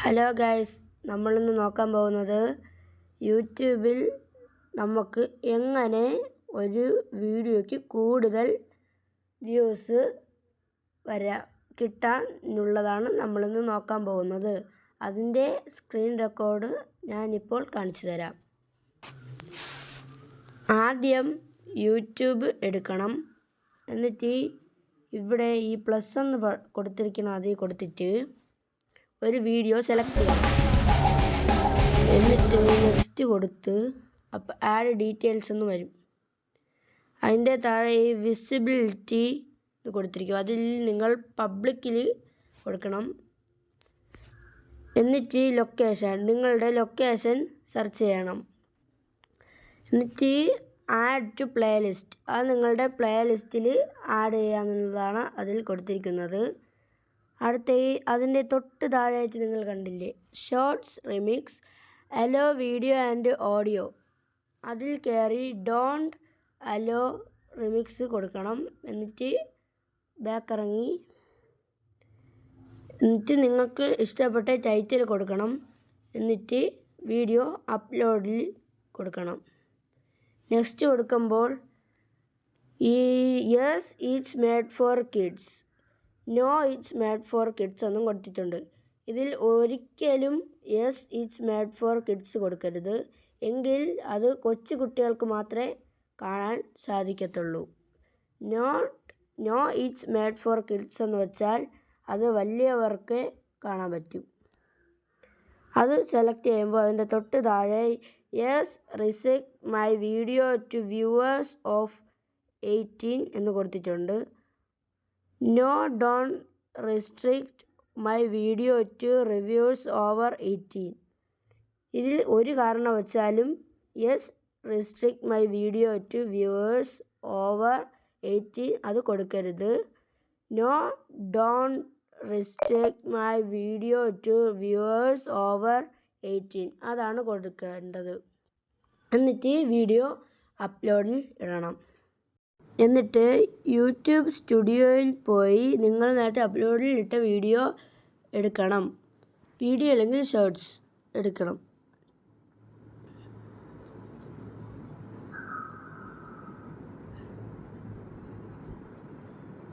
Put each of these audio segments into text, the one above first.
Hello guys, നമ്മളിന്ന് നോക്കാൻ പോകുന്നത് യൂട്യൂബിൽ നമുക്ക് എങ്ങനെ ഒരു വീഡിയോയ്ക്ക് കൂടുതൽ വ്യൂസ് കിട്ടാനുള്ളതാണ് നമ്മളിന്ന് നോക്കാൻ പോകുന്നത്. അതിൻ്റെ സ്ക്രീൻ റെക്കോർഡ് ഞാനിപ്പോൾ കാണിച്ചു തരാം. ആദ്യം യൂട്യൂബ് എടുക്കണം. എന്നിട്ട് ഇവിടെ ഈ പ്ലസ് എന്ന് കൊടുത്തിരിക്കണം, അതിൽ കൊടുത്തിട്ട് ഒരു വീഡിയോ സെലക്ട് ചെയ്യാം. എന്നിട്ട് നെക്സ്റ്റ് കൊടുത്ത് അപ്പോൾ ആഡ് ഡീറ്റെയിൽസ് എന്ന് വരും. അതിൻ്റെ താഴെ ഈ വിസിബിലിറ്റി കൊടുത്തിരിക്കും, അതിൽ നിങ്ങൾ പബ്ലിക്കിൽ കൊടുക്കണം. എന്നിട്ട് ലൊക്കേഷൻ, നിങ്ങളുടെ ലൊക്കേഷൻ സെർച്ച് ചെയ്യണം. എന്നിട്ട് ആഡ് ടു പ്ലേലിസ്റ്റ്, അത് നിങ്ങളുടെ പ്ലേലിസ്റ്റിൽ ആഡ് ചെയ്യാമെന്നതാണ് അതിൽ കൊടുത്തിരിക്കുന്നത്. അടുത്ത അതിൻ്റെ തൊട്ട് താഴെയായിട്ട് നിങ്ങൾ കണ്ടില്ലേ, shorts remix hello video and audio, അതിൽ കയറി ഡോണ്ട് അലോ റിമിക്സ് കൊടുക്കണം. എന്നിട്ട് ബാക്ക് ഇറങ്ങി എന്നിട്ട് നിങ്ങൾക്ക് ഇഷ്ടപ്പെട്ട ടൈറ്റിൽ കൊടുക്കണം. എന്നിട്ട് വീഡിയോ അപ്ലോഡിൽ കൊടുക്കണം. നെക്സ്റ്റ് കൊടുക്കുമ്പോൾ ഈ yes it's made for kids, no it's made for kids എന്നും കൊടുത്തിട്ടുണ്ട്. ഇതിൽ ഒരിക്കലും yes it's made for kids കൊടുക്കരുത്, എങ്കിൽ അത് കൊച്ചു കുട്ടികൾക്ക് മാത്രമേ കാണാൻ സാധിക്കത്തുള്ളൂ. No it's made for kids എന്ന് വെച്ചാൽ അത് വലിയവർക്ക് കാണാൻ പറ്റും. അത് സെലക്ട് ചെയ്യുമ്പോൾ അതിൻ്റെ തൊട്ട് താഴെ yes restrict my video to viewers of 18 എന്ന് കൊടുത്തിട്ടുണ്ട്. No don't restrict my video to reviews over 18. ഇതിൽ ഒരു കാരണവശാലും yes restrict my video to viewers over 18 അത് കൊടുക്കരുത്. No don't restrict my video to viewers over 18 അതാണ് കൊടുക്കേണ്ടത്. എന്നിട്ട് വീഡിയോ അപ്ലോഡിൽ ഇടണം. എന്നിട്ട് യൂട്യൂബ് സ്റ്റുഡിയോയിൽ പോയി നിങ്ങൾ നേരത്തെ അപ്ലോഡിൽ ഇട്ട വീഡിയോ എടുക്കണം. വീഡിയോ അല്ലെങ്കിൽ ഷോർട്സ് എടുക്കണം.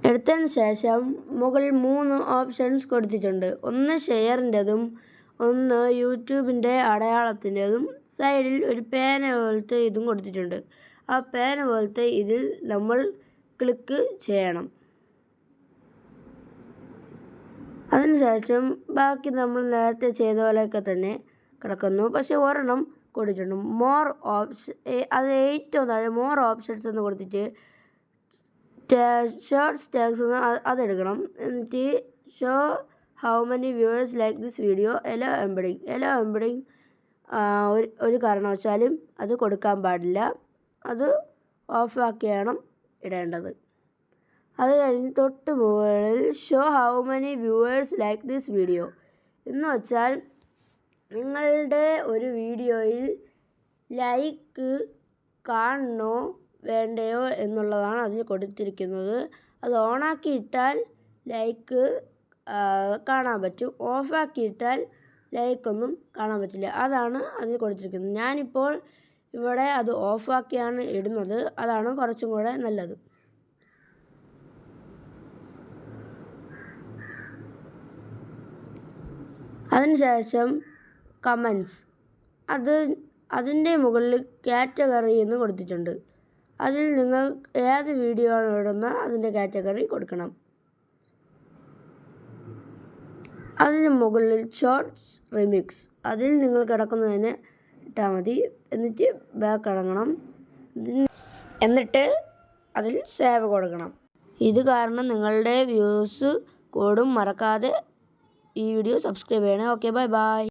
എടുത്തതിന് ശേഷം മുകളിൽ 3 ഓപ്ഷൻസ് കൊടുത്തിട്ടുണ്ട്. ഒന്ന് ഷെയറിൻ്റെതും, ഒന്ന് യൂട്യൂബിൻ്റെ അടയാളത്തിൻ്റെതും, സൈഡിൽ ഒരു പേന പോലത്തെ ഇതും കൊടുത്തിട്ടുണ്ട്. ആ പേന പോലത്തെ ഇതിൽ നമ്മൾ ക്ലിക്ക് ചെയ്യണം. അതിനുശേഷം ബാക്കി നമ്മൾ നേരത്തെ ചെയ്ത പോലെയൊക്കെ തന്നെ കിടക്കുന്നു. പക്ഷെ ഒരെണ്ണം കൊടുത്തിട്ടുണ്ട്, മോർ ഓപ്ഷൻ. അത് ഏറ്റവും താഴെ മോർ ഓപ്ഷൻസ് എന്ന് കൊടുത്തിട്ട് ഷോർട്സ് ടാഗ്സ് എന്ന് അതെടുക്കണം. എന്നിട്ട് show how many viewers like this video allow embedding ഒരു കാരണവശാലും അത് കൊടുക്കാൻ പാടില്ല. അത് ഓഫാക്കിയാണ് ഇടേണ്ടത്. അത് കഴിഞ്ഞ് തൊട്ട് മുകളിൽ show how many viewers like this video എന്ന് വെച്ചാൽ നിങ്ങളുടെ ഒരു വീഡിയോയിൽ ലൈക്ക് കാണണോ വേണ്ടയോ എന്നുള്ളതാണ് അതിൽ കൊടുത്തിരിക്കുന്നത്. അത് ഓണാക്കി ഇട്ടാൽ ലൈക്ക് കാണാൻ പറ്റും, ഓഫാക്കി ഇട്ടാൽ ലൈക്കൊന്നും കാണാൻ പറ്റില്ല. അതാണ് അതിൽ കൊടുത്തിരിക്കുന്നത്. ഞാനിപ്പോൾ ഇവിടെ അത് ഓഫാക്കിയാണ് ഇടുന്നത്, അതാണ് കുറച്ചും കൂടെ നല്ലത്. അതിനുശേഷം കമൻസ്, അതിൻ്റെ മുകളിൽ കാറ്റഗറി എന്ന് കൊടുത്തിട്ടുണ്ട്. അതിൽ നിങ്ങൾ ഏത് വീഡിയോ ആണ് ഇടുന്നത് അതിൻ്റെ കാറ്റഗറി കൊടുക്കണം. അതിന് മുകളിൽ ഷോർട്സ് റിമിക്സ്, അതിൽ നിങ്ങൾ കിടക്കുന്നതിന് ഇട്ടാൽ മതി. എന്നിട്ട് ബാക്ക് ഇറങ്ങണം. എന്നിട്ട് അതിൽ സേവ് കൊടുക്കണം. ഇത് കാരണം നിങ്ങളുടെ വ്യൂസ് കൂടും. മറക്കാതെ ഈ വീഡിയോ സബ്സ്ക്രൈബ് ചെയ്യണേ. Okay, by.